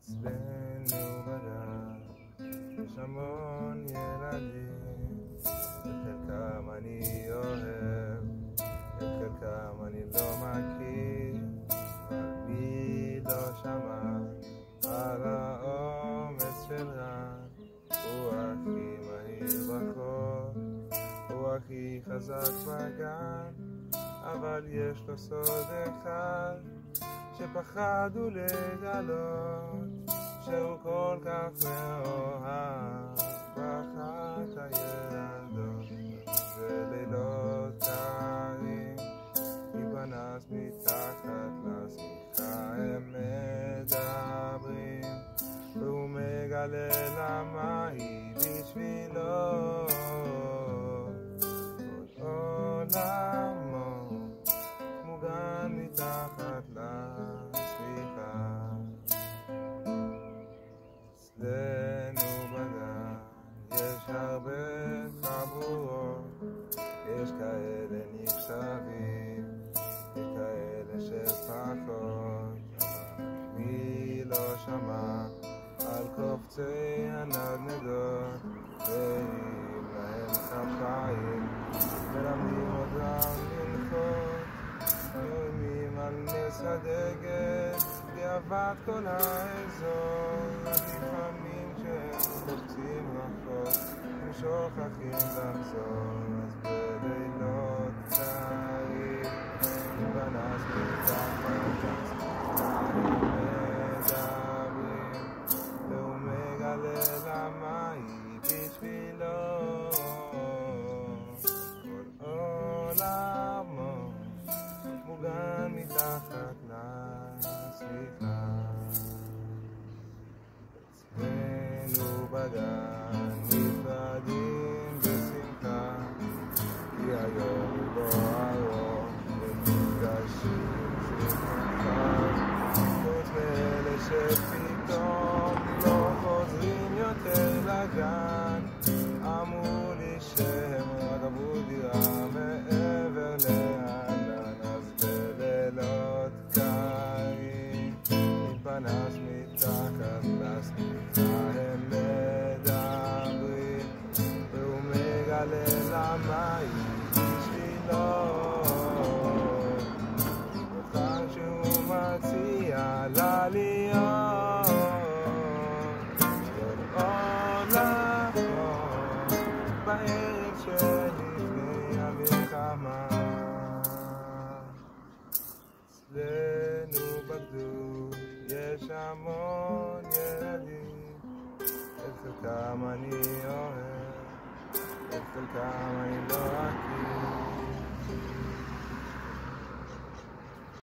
אצלנו בגן יש המון ילדים, את חלקם אני אוהב, את חלקם אני לא מכיר, אבל מי לא שמע על האומץ של רן. הוא הכי מהיר בחור, הוא הכי חזק בגן, אבל יש לו סוד אחד שפחדו לגלות, שהוא כל כך מאוהב באחת הילדות. ולילות קרים עם פנס מתחת לשמיכה הם מדברים, והוא מגלה למה היא בשבילו כל עולמו מוגן מתחת לשמיכה. אצלנו בגן יש הרבה חבורות, יש כאלה נחשבים וכאלה שפחות, מי לא שמע על קופצי הנדנדות, ואם להם כפיים מלמדים אותם לנחות, נעימים על נס הדגל גאוות כל האזור. לפעמים כשהם קופצים רחוק הם שוכחים לחזור, אז בלילות קרים עם פנס מתחת לשמיכה מדברים, והוא מגלה למה היא בשבילו כל עולמו מוגן מתחת לשמיכה. אצלנו בגן נפרדים בשמחה, כי היום הוא לא ארוך ונפגשים שמחה, חוץ מאלה שפתאום לא חוזרים יותר לגן. אמרו לי שהם רק עברו דירה מעבר לענן, אז בלילות קרים עם פנס מתחת לשמיכה הם מדברים, והוא מגלה למה היא בשבילו בכך שהוא מציע לה להיות כל עולמו בערב שלפני המלחמה. אצלנו בגדוד יש המון ילדים, את חלקם אני אוהב, את חלקם אני לא אכיר.